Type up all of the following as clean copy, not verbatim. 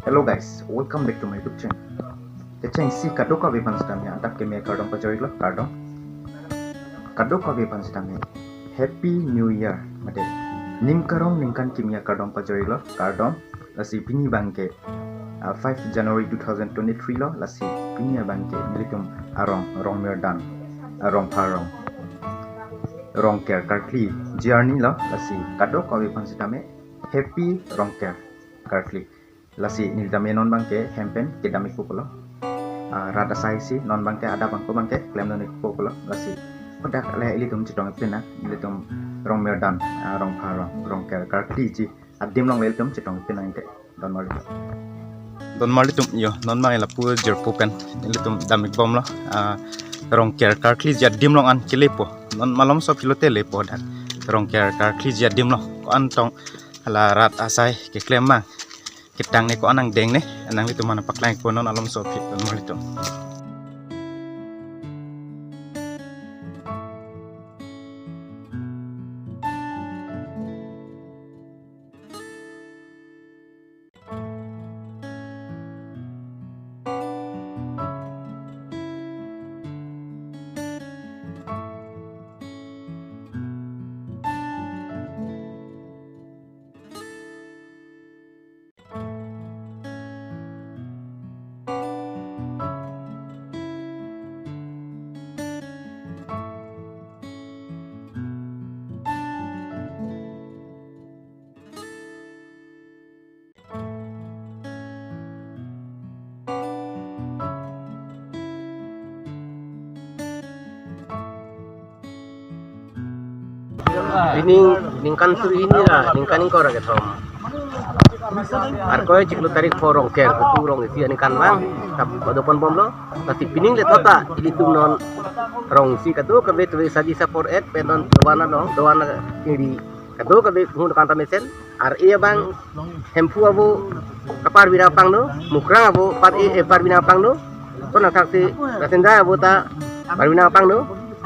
Hello guys, welcome back to my YouTube channel. Keceng si kado ka beban sedamnya antap kemi kardong pajori lo kardong. Kado ka beban sedamnya. Happy New Year made. Nim karong ningkan kimia kardong pajori lo kardong lasi pini bangke 5 January 2023 lo lasi pini bangke militum rong merdan rong parong rong care kartli journey lo lasi kado ka beban sedamnya. Happy rong care kartli lasi nildame non bangke hempen kedamik pukolo rada saisi non bangke ada bangko bangke klem non pukolo lasi pada le ilitum citong pena ilitum rong merdan rong parong rong kar kliji adim long ilitum citong pena inte don malitum yo non mang elapu jerpu pen ilitum damik bom lo rong kar kliji adim long an kilepo non malom so pilote lepo dan rong kar kliji adim lo ko antong ala rat asai ke klem mang kitang ni ko anang deng ne anang itu mana paklay ko non alom so fit don malito Ningkan suri ini lah, ningkan ingkau rakyat rom. Arkoy ciklu tarik forong ker, kuturong isi ningkan mang, tapi pada pon bom lo, tapi pining le tota, ini tu non rong si katu kabe tu saji support et penon doana kiri katu kabe hundu kanta mesen, ia bang hempu abu kapar binapang no, mukrang abu par binapang no, so nak saksi rasenda abu ta par binapang no,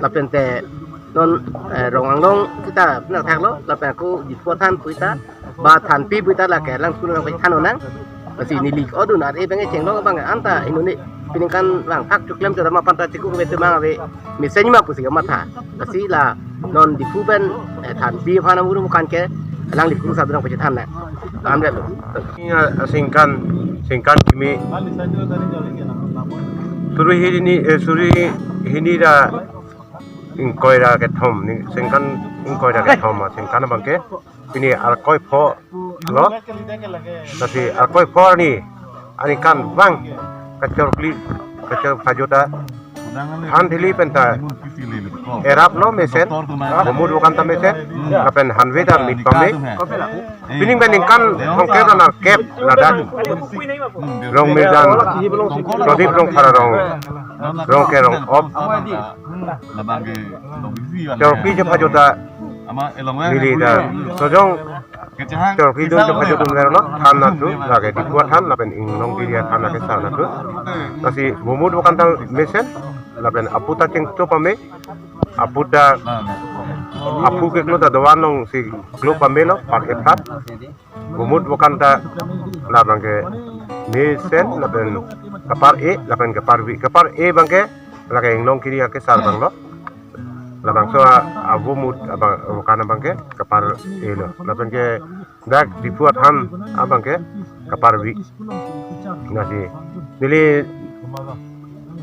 lapente non rong kita nak thang lo lapen aku dipuatan puita ba than pi puita la ke lang kun lang than onang masih nilik odun are bang ceng lo bang anta inuni piningkan lang pak cuklem tu rama pantai tiku ke mang ave mesenya ma pusi mata masih la non dipuben than pi phana muru bukan ke lang diku sa durang pecethan na amre lo singkan kimi suri hini da ingkoi ra ke thom ni singkan ingkoi ra ke thom singkan bangke ini alkoi pho lo tapi alkoi pho ni ani kan bang kacor fajota han thili penta erap lo mesen bomur bukan ta mesen kapen hanveda mit pame pining bening kan hongke na kep ladan rong medan prodip rong phara rong ke rong op Jorpi je pajota mili da sojong jorpi do je pajota merno than na tu lage dibuat than lapen inglong dia than na ke sana tu kasi mumud bukan tal mesen lapen aputa ceng to pame apuda apu ke klo da doanong si klo pame lo pak epat mumud bukan ta labang ke mesen lapen lapen kapar e bangke lage inglong kiri ke sar bang lo labang so abu mut abang kana bangke kapar elo labang ke dak dibuat han abang ke kapar wi nasi nili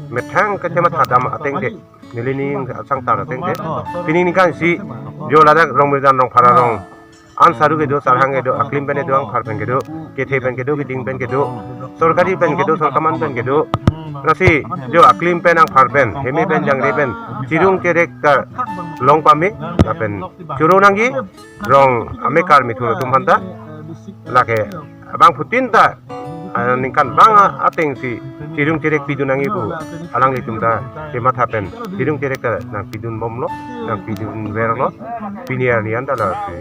metang ke cemat hadam ateng de nili ni sang tar ateng de pining kan si jo ladak rong medan rong phara rong an saru ke do sarhang ke do aklim pen do ang phar pen ke do ke the pen ke do ke ding pen ke do sorkari pen ke do sorkaman pen ke do nasi jo aklim pen ang phar pen hemi pen jang re pen cirung kerek ta long pame lapen churo nangi rong amekar mithu tumhanta lake abang putin ta ningkan banga ateng si cirung kerek pidun nangi bu alang litum ta kemat hapen cirung kerek ta nang pidun bom lo nang pidun ver lo piniar ni anda la si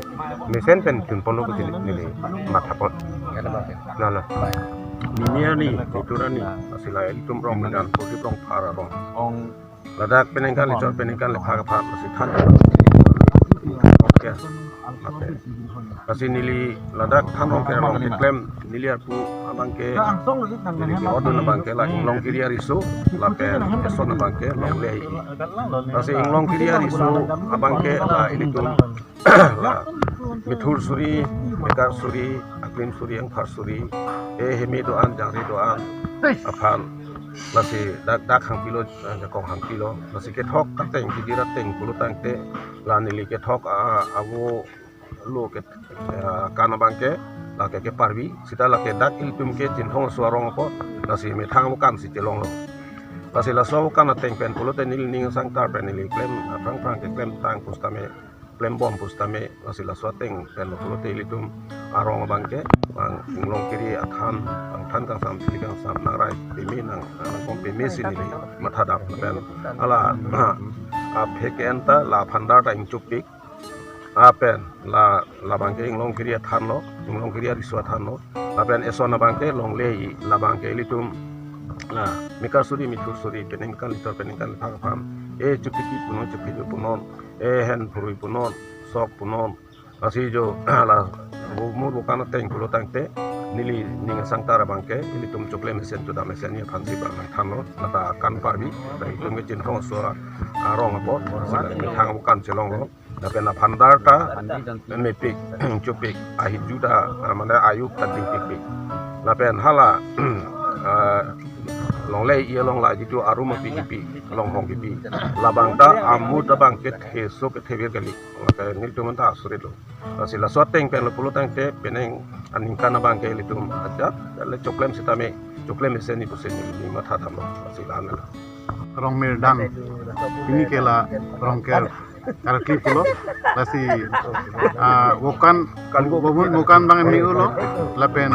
mesen pen tun pono ku nili mathapon nala piniar ni iturani asila litum rong medan podi rong phara rong ladak peningkan licor peningkan lepha masih than oke kasi nili ladak than rong ke long ke klem nili arpu abangke nili ke odo na bangke la inglong kiri ariso la pen eso na bangke long lei kasi inglong kiri ariso abangke la ini tu la mithur suri mekar suri aklin suri ang phar suri hemi doan jangri doan apal lasi dak hang kilo jakong hang kilo lasi ke thok kateng kidira teng pulu tangte la nili ke thok awo lo ke kana bangke la ke parbi sita la ke dak ilpum ke jinhong suarong po lasi me thang bukan si telong lo lasi la so kana teng pen pulu te nil ning sang tar pen nili klem prang prang ke klem tang pustame klem bom pustame lasi la so teng pen pulu te ilpum arong bangke ang inglong kiri athan ang than kang sam tili kang sam narai pemi nang kong pemi sini mathadap pen ala pheke enta la phandar ta ingchupik apen la bangke inglong kiri athan lo inglong kiri riswa athan lo apen esona bangke long lei la bangke litum la mikar suri mitur suri pening kan litor pening kan phang pham chupiki punon hen purui punon sok punon asi jo la mur bukan teng pulo tangte nili ning sangtara bangke ini tum cukle mesen tu da mesen ni phansi ba thano nata kan parbi dai tum ke jin hong so arong apo ni thang bukan celong lo da pena phandar ta me pik cupik ahi juda mana ayuk tading pik la pen hala long lei ia long la jitu aruma pipi long hong pipi labang ta amu da bang ke so ke thebe gali la ni tu manta surit lo sila soteng pen lo pulo tang te peneng aning kana bang ke litum aja le choklem sitame choklem seni pusen ni matha tham sila na rong mir dan ini kela rong ker kar klip lo lasi bukan bukan bang mi ulo lapen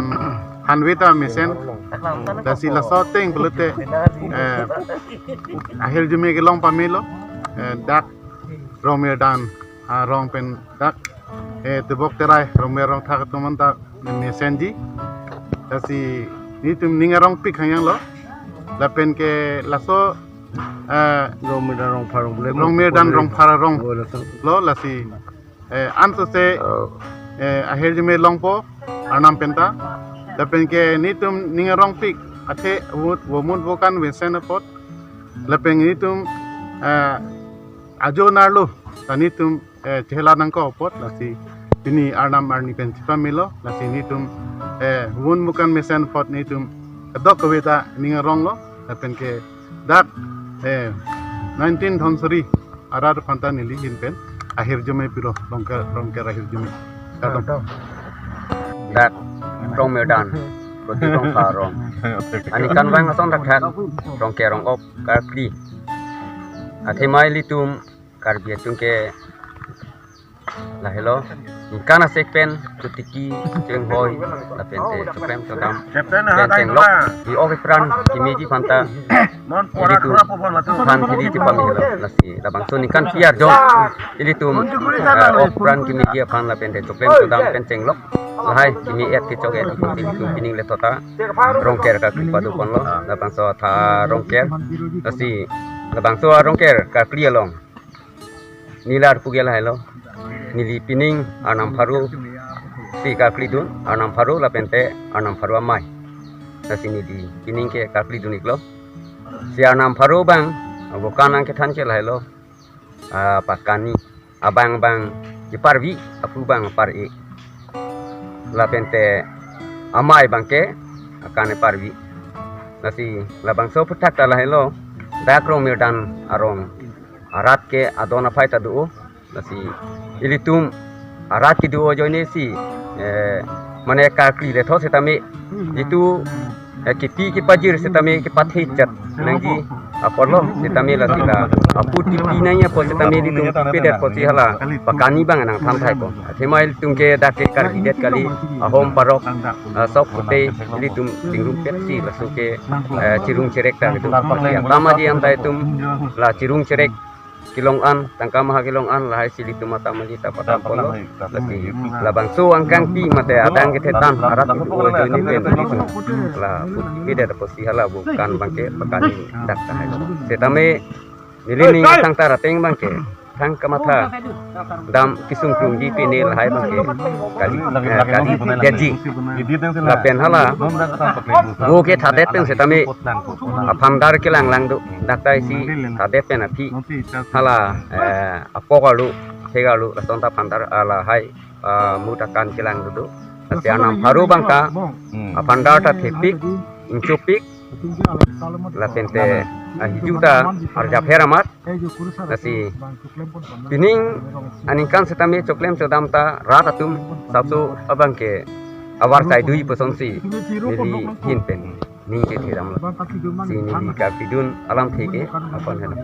hanwita mesen dasi la soteng pelete akhir jume ke long pamilo dak rong mir dan rong pen dak tebok terai rong mir rong thak tuman tak mesenji dasi ni tum ningarong pik hayang lo lapen ke laso rong mir dan rong phara rong lo lasi anso se akhir jume long po anam penta lapen ke nitum ningarong pik athe womun bokan wesen pot lapen nitum ajo narlo tanitum chela nangko pot lasi ini arnam arni pen milo lasi nitum wun bukan mesen pot nitum dok keweta ningarong lo lapen ke dat 19 dhonsari arar phanta nili hinpen akhir jume piro rongker akhir jume dat rong medan roti rong parong ani kan bang ason rakhat rong ke rong op karkli athemai litum karbia tungke la hello kana sekpen tutiki jeng boy la pente tukem tadam pen lok di ofran kimiji phanta itu pan kiri di pamilo lasi labang soni kan piar jong jadi tum ofran kimiji pan la pente tukem tadam pen lok lahai kimi et ke choge di tum pining le tota rongker ka padu pon lo labang so tha rongker lasi labang so rongker ka clear long nilar pugela hello nili pining anam pharu si kakli dun anam pharu la pente anam pharu amai nasi ni di pining ke kakli dun iklo si anam pharu bang bukan ang ke than ke lahilo pakani abang bang di parvi apu bang pari la pente amai bang ke akane parvi nasi la bang so putak ta lahilo dakro mirdan arong arat ke adona faita du nasi ilitum arat ki duo joine si mane kakli le tho setame itu kipi ki pajir setame ki pathi chat nangji apolo setame la sila apu tipi nanya po setame litum pedet po si hala pakani bang nang tham thai ko themail tungke dake kar hidet kali ahom parok sok pute litum tingrum pepsi la suke cirung cerek ta itu tama ji antai tum la cirung cerek kilong an tangka maha kilong an lahai sili tu mata majita patam polo lagi labang so angkang pi mate adang ketetan arat itu ojo ni pen itu la beda da posi hala bukan bangke pakani dak tahai setame nili ning sang tara teng bangke thang kamatha dam kisung krung di pini lahai bangke kali deji la pen hala go ke thade pen se tami aphamdar ke lang do daktai si thade pen athi hala apogalu hegalu rasonta pandar ala hai mutakan ke lang do asianam haru bangka apandar ta thepik incupik la pente hijuta arja pheramat nasi pining aningkan setami coklem codam ta ratatum sabso abangke awar sai dui posonsi nili hinpen ning ke thiram sini ka pidun alam theke apon hena